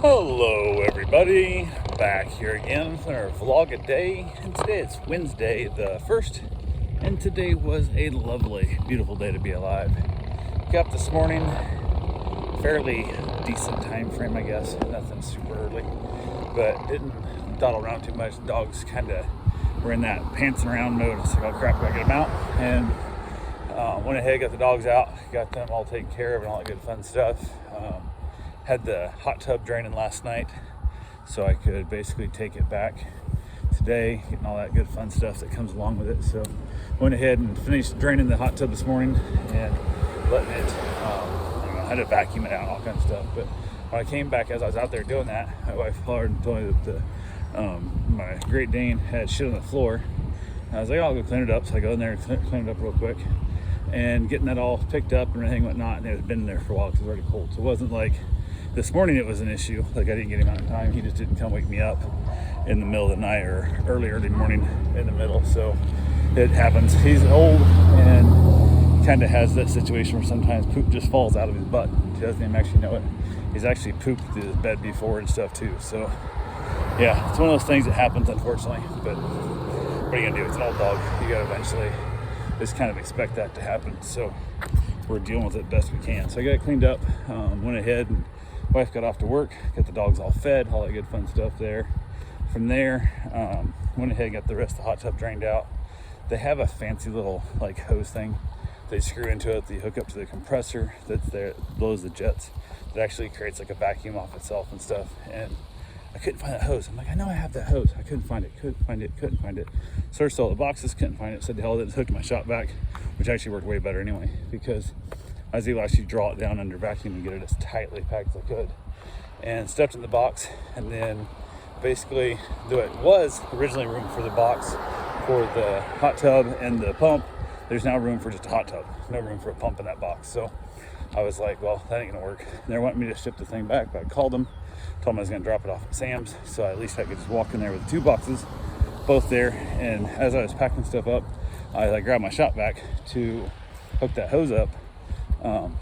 Hello everybody, back here again for our vlog a day, and today it's Wednesday the 1st, and today was a lovely, beautiful day to be alive. Got up this morning, fairly decent time frame I guess, nothing super early, but didn't dawdle around too much. Dogs kind of were in that pantsing around mode. It's like, oh crap, gotta get them out, and went ahead, got the dogs out, got them all taken care of and all that good fun stuff. Had the hot tub draining last night, so I could basically take it back today, getting all that good fun stuff that comes along with it. So went ahead and finished draining the hot tub this morning and letting it, I had to vacuum it out, all kinds of stuff. But when I came back, as I was out there doing that, my wife hollered and told me that my Great Dane had shit on the floor. And I was like, I'll go clean it up. So I go in there and clean it up real quick, and getting that all picked up and everything whatnot, and it had been there for a while because it was already cold. So it wasn't like this morning it was an issue, like I didn't get him out in time. He just didn't come wake me up in the middle of the night or early morning in the middle. So it happens. He's old and kind of has that situation where sometimes poop just falls out of his butt. He doesn't even actually know it. He's actually pooped through his bed before and stuff too. So yeah, it's one of those things that happens, unfortunately. But what are you gonna do? It's an old dog. You gotta eventually just kind of expect that to happen. So we're dealing with it best we can. So I got it cleaned up, went ahead and wife got off to work, got the dogs all fed, all that good fun stuff there. From there, went ahead and got the rest of the hot tub drained out. They have a fancy little like hose thing they screw into it that you hook up to the compressor that's there, blows the jets. That actually creates like a vacuum off itself and stuff. And I couldn't find that hose. I'm like, I know I have that hose. I couldn't find it. Searched all the boxes, couldn't find it. Said the hell, it hooked my shop vac, which actually worked way better anyway, because I was able to actually draw it down under vacuum and get it as tightly packed as I could. And stepped in the box, and then basically, though it was originally room for the box for the hot tub and the pump, there's now room for just a hot tub. No room for a pump in that box. So I was like, well, that ain't gonna work. And they wanted me to ship the thing back, but I called them, told them I was gonna drop it off at Sam's, so at least I could just walk in there with the two boxes, both there. And as I was packing stuff up, I grabbed my shop vac to hook that hose up,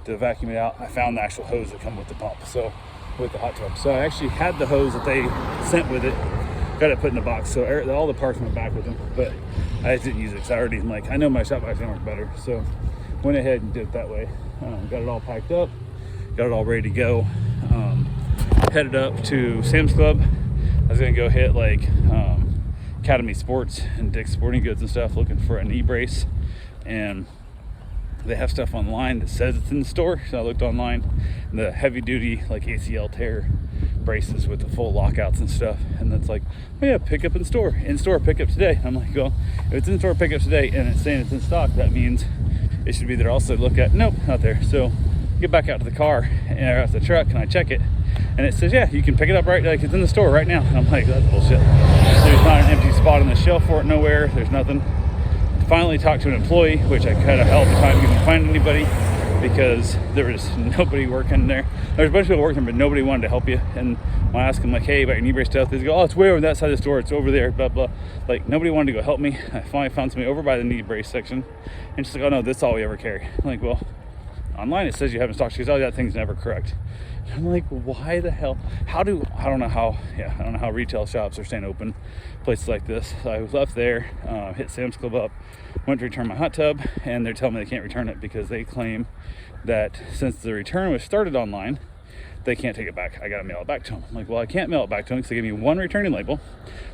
to vacuum it out. I found the actual hose that come with the pump, so with the hot tub. So I actually had the hose that they sent with it, got it put in the box, so all the parts went back with them, but I just didn't use it because I already, like, I know my shop vac's gonna work better. So went ahead and did it that way. Got it all packed up, got it all ready to go. Headed up to Sam's Club. I was gonna go hit like Academy Sports and Dick's Sporting Goods and stuff, looking for a knee brace, and they have stuff online that says it's in the store. So I looked online, and the heavy duty like ACL tear braces with the full lockouts and stuff, and that's like, oh yeah, pick up in store pickup today. I'm like, well, if it's in store pickup today and it's saying it's in stock, that means it should be there also. Look at, nope, not there. So get back out to the car and out the truck, and I check it, and it says, yeah, you can pick it up right, like it's in the store right now. And I'm like, that's bullshit. There's not an empty spot on the shelf for it nowhere. There's nothing. Finally talked to an employee, which I had a hell of a time couldn't find anybody, because there was nobody working there. There's a bunch of people working, but nobody wanted to help you. And when I asked them like, hey, about your knee brace stuff, they go, oh, it's way over that side of the store, it's over there, blah blah. Like, nobody wanted to go help me. I finally found somebody over by the knee brace section, and she's like, oh no, that's all we ever carry. I'm like, well, online it says you haven't stocked. She goes, oh, that thing's never correct. I'm like, why the hell? I don't know how retail shops are staying open, places like this. So I was left there, hit Sam's Club up, went to return my hot tub, and they're telling me they can't return it because they claim that since the return was started online, they can't take it back. I gotta mail it back to them. I'm like, well, I can't mail it back to them because they gave me one returning label,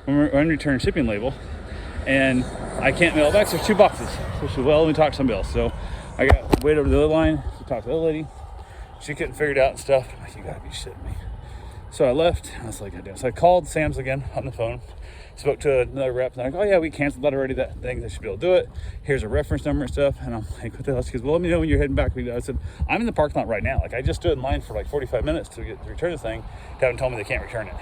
one return shipping label, and I can't mail it back, so there's two boxes. So she said, well, let me talk to somebody else. So I got wait over to the other line to talk to the other lady. She couldn't figure it out and stuff. I'm like, you gotta be shitting me. So I left. I was like, I did. So I called Sam's again on the phone, spoke to another rep, and they're like, oh yeah, we canceled that already, that thing, they should be able to do it. Here's a reference number and stuff. And I'm like, what the hell? She goes, well, let me know when you're heading back. I said, I'm in the parking lot right now. Like, I just stood in line for like 45 minutes to return the thing. They haven't told me they can't return it.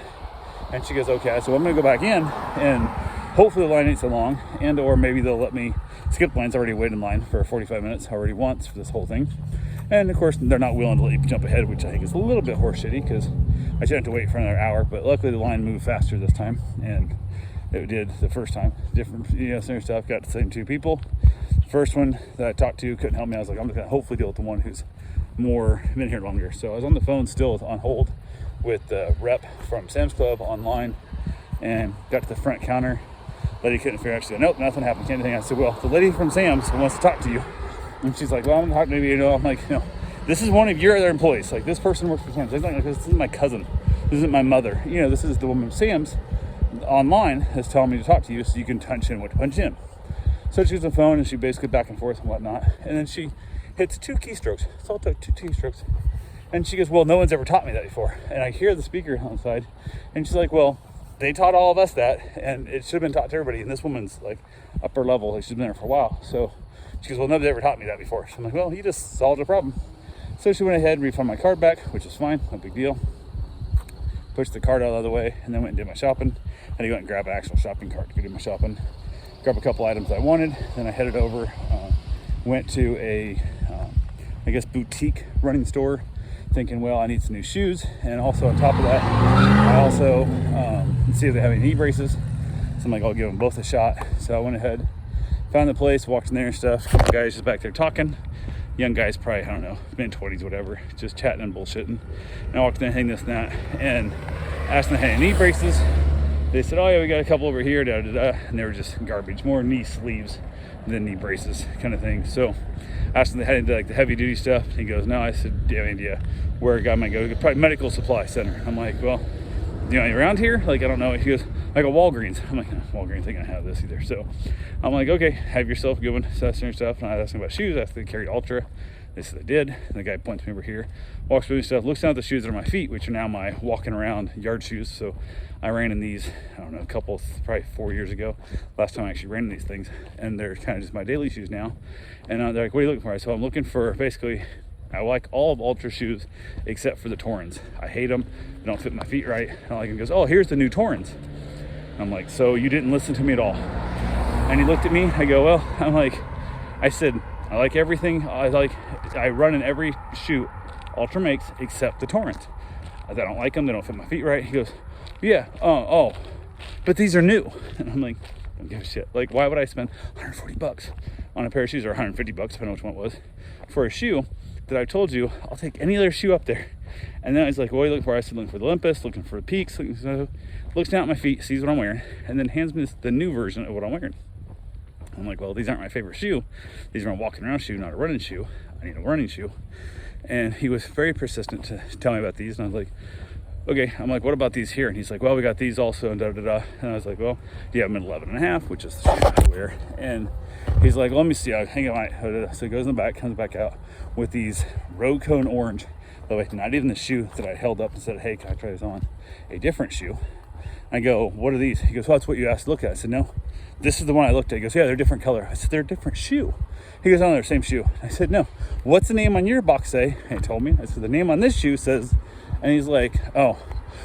And she goes, okay. So I'm gonna go back in, and hopefully the line ain't so long, and or maybe they'll let me skip lines. Already waited in line for 45 minutes already once for this whole thing. And of course, they're not willing to let you jump ahead, which I think is a little bit horseshitty, because I should have to wait for another hour. But luckily, the line moved faster this time, and it did the first time. Different, same stuff. Got the same two people. First one that I talked to couldn't help me. I was like, I'm just gonna hopefully deal with the one who's been here longer. So I was on the phone still on hold with the rep from Sam's Club online and got to the front counter. Lady couldn't figure out. She said, nope, nothing happened. Can't do anything. I said, well, the lady from Sam's wants to talk to you. And she's like, well, I'm talking to you. I'm like, no, this is one of your other employees. Like, this person works for Sam's. Like, this is my cousin. This isn't my mother. This is the woman from Sam's online is telling me to talk to you so you can punch in what to punch in. So she was on the phone and she basically back and forth and whatnot. And then she hits 2 keystrokes. It's all took 2 keystrokes. And she goes, well, no one's ever taught me that before. And I hear the speaker on the side. And she's like, well, they taught all of us that. And it should have been taught to everybody. And this woman's like upper level. Like, she's been there for a while. So she goes, well, nobody's ever taught me that before. So I'm like, well, you just solved a problem. So she went ahead and refunded my card back, which is fine. No big deal. Pushed the card out of the way and then went and did my shopping. I had to go out and grab an actual shopping cart to go do my shopping. Grab a couple items I wanted. Then I headed over, went to a, boutique running store, thinking, well, I need some new shoes. And also on top of that, I also see if they have any knee braces. So I'm like, I'll give them both a shot. So I went ahead, found the place, walked in there and stuff. The guys just back there talking. Young guys, probably, I don't know, mid-20s, whatever, just chatting and bullshitting. And I walked in, hang this and that, and asked them if they had any knee braces. They said, oh yeah, we got a couple over here, and they were just garbage, more knee sleeves than knee braces kind of thing. So I asked him if they had into like the heavy duty stuff. He goes, no. I said, do you have any idea where a guy might go? Probably medical supply center. I'm like, well, around here? Like, I don't know. He goes, I go Walgreens. I'm like, no, Walgreens ain't gonna have this either. So I'm like, okay, have yourself a good one. So that's your stuff. And I asked him about shoes. I asked if they carried Ultra. They said they did. And the guy points me over here, walks through stuff, looks down at the shoes that are my feet, which are now my walking around yard shoes. So I ran in these, I don't know, probably 4 years ago. Last time I actually ran in these things. And they're kind of just my daily shoes now. And they're like, what are you looking for? So I'm looking for basically, I like all of Ultra shoes except for the Torrens. I hate them. They don't fit my feet right. I like him. He goes, oh, here's the new Torrens. I'm like, so you didn't listen to me at all? And he looked at me. I go, well, I said, I like everything. I run in every shoe Ultra makes except the Torrens. I don't like them. They don't fit my feet right. He goes, yeah, oh, but these are new. And I'm like, don't give a shit. Like, why would I spend $140 on a pair of shoes, or $150, depending on which one it was, for a shoe that I told you I'll take any other shoe up there? And then I was like, what are you looking for? I said, looking for the Olympus, looking for the Peaks. Looks down at my feet, sees what I'm wearing, and then hands me the new version of what I'm wearing. I'm like, well, these aren't my favorite shoe. These are my walking around shoe, not a running shoe. I need a running shoe. And he was very persistent to tell me about these. And I was like, okay. I'm like, what about these here? And he's like, well, we got these also, and da-da-da. And I was like, well, do you have them at 11.5, which is the shoe I wear? And he's like, well, let me see. I'll hang on. So he goes in the back, comes back out with these Road Cone Orange. By the way, not even the shoe that I held up and said, hey, can I try this on? A different shoe. I go, what are these? He goes, well, that's what you asked to look at. I said, no, this is the one I looked at. He goes, yeah, they're a different color. I said, they're a different shoe. He goes, oh, they're the same shoe. I said, no, what's the name on your box say? And he told me. I said, the name on this shoe says, and he's like, oh,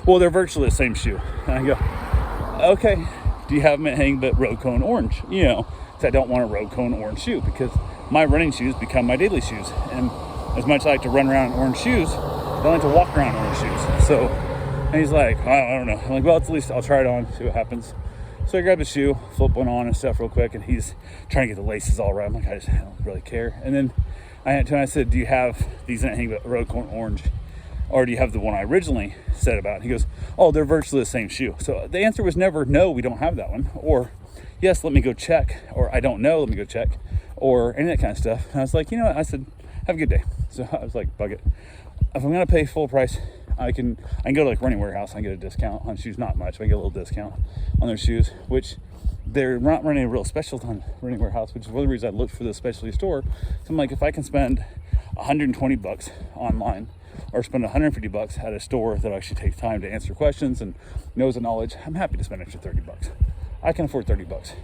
well, they're virtually the same shoe. And I go, okay, do you have them hanging but Road Cone Orange? Because I don't want a Road Cone Orange shoe, because my running shoes become my daily shoes. And as much as I like to run around in orange shoes, I don't like to walk around in orange shoes. So, and he's like, I don't know. I'm like, well, at least I'll try it on, see what happens. So I grabbed the shoe, flip one on and stuff real quick, and he's trying to get the laces all right. I'm like, I don't really care. And then I said, do you have these that hang but Road Cone Orange? Or do you have the one I originally said about? He goes, oh, they're virtually the same shoe. So the answer was never, no, we don't have that one. Or, yes, let me go check. Or, I don't know, let me go check. Or any of that kind of stuff. And I was like, you know what? I said, have a good day. So I was like, bug it. If I'm going to pay full price, I can go to like Running Warehouse and I get a discount on shoes. Not much, but I get a little discount on their shoes, which they're not running a real special on Running Warehouse, which is one of the reasons I looked for the specialty store. So I'm like, if I can spend $120 online or spend $150 at a store that actually takes time to answer questions and knows the knowledge, I'm happy to spend extra $30. I can afford $30,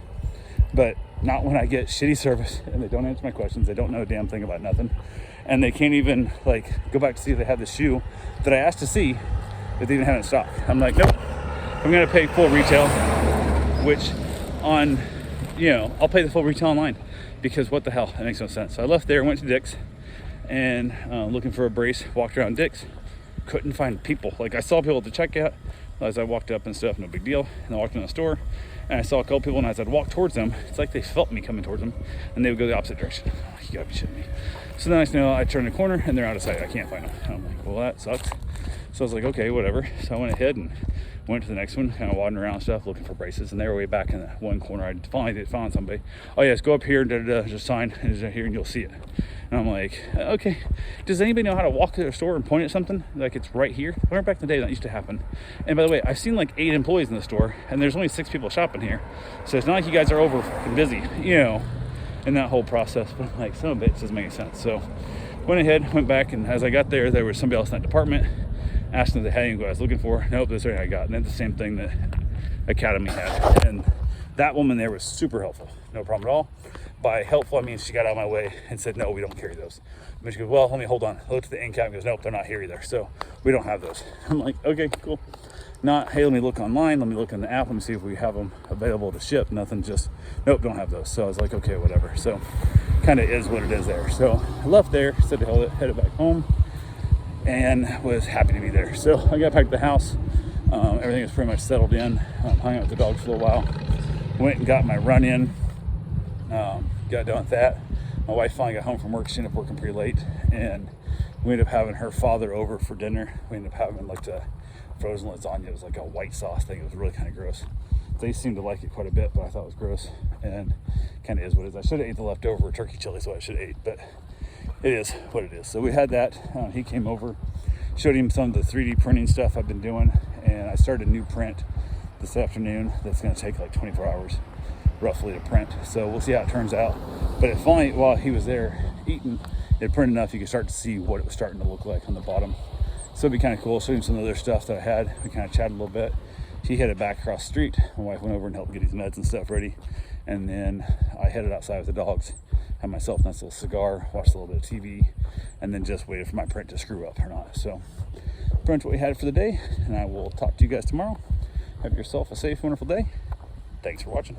but not when I get shitty service and they don't answer my questions. They don't know a damn thing about nothing. And they can't even like go back to see if they have the shoe that I asked to see that they even have in stock. I'm like, nope, I'm gonna pay full retail, which on, I'll pay the full retail online, because what the hell, that makes no sense. So I left there, went to Dick's, and looking for a brace, walked around Dick's, couldn't find people. Like, I saw people at the checkout as I walked up and stuff, no big deal. And I walked in the store and I saw a couple people, and as I'd walk towards them, it's like they felt me coming towards them and they would go the opposite direction. Oh, you gotta be shitting me. So then I turned the corner and they're out of sight. I can't find them. And I'm like, well, that sucks. So I was like, okay, whatever. So I went ahead and went to the next one, kind of wandering around and stuff, looking for braces. And they were way back in the one corner. I finally did find somebody. Oh yes, go up here and just sign here and you'll see it. And I'm like, okay, does anybody know how to walk to the store and point at something? Like it's right here? Remember back in the day that used to happen. And by the way, I've seen like 8 employees in the store and there's only 6 people shopping here. So it's not like you guys are over fucking busy, you know, in that whole process. But I'm like, some of it doesn't make any sense. So went ahead, went back, and as I got there was somebody else in that department. Asked them if they had anything I was looking for. Nope, that's everything I got. And then the same thing that Academy had. And that woman there was super helpful. No problem at all. By helpful, I mean she got out of my way and said, no, we don't carry those. And she goes, well, let me hold on. I looked at the end cap and goes, nope, they're not here either. So we don't have those. I'm like, okay, cool. Not, hey, let me look online. Let me look in the app. Let me see if we have them available to ship. Nothing, just, nope, don't have those. So I was like, okay, whatever. So kind of is what it is there. So I left there, said to headed back home, and was happy to be there. So I got back to the house. Everything was pretty much settled in. Hung out with the dogs for a little while. Went and got my run in. Got done with that. My wife finally got home from work. She ended up working pretty late, and we ended up having her father over for dinner. We ended up having like a frozen lasagna. It was like a white sauce thing. It was really kind of gross. They seemed to like it quite a bit, but I thought it was gross, and kind of is what it is. I should have ate the leftover turkey chili, so I should have ate, but it is what it is. So we had that. He came over, showed him some of the 3D printing stuff I've been doing, and I started a new print this afternoon that's going to take like 24 hours roughly to print. So we'll see how it turns out. But it finally, while he was there eating, it printed enough you could start to see what it was starting to look like on the bottom. So it'd be kind of cool. Showed him some other stuff that I had. We kind of chatted a little bit. He headed back across the street. My wife went over and helped get his meds and stuff ready. And then I headed outside with the dogs, had myself a nice little cigar, watched a little bit of TV, and then just waited for my print to screw up or not. So pretty much what we had for the day, and I will talk to you guys tomorrow. Have yourself a safe, wonderful day. Thanks for watching.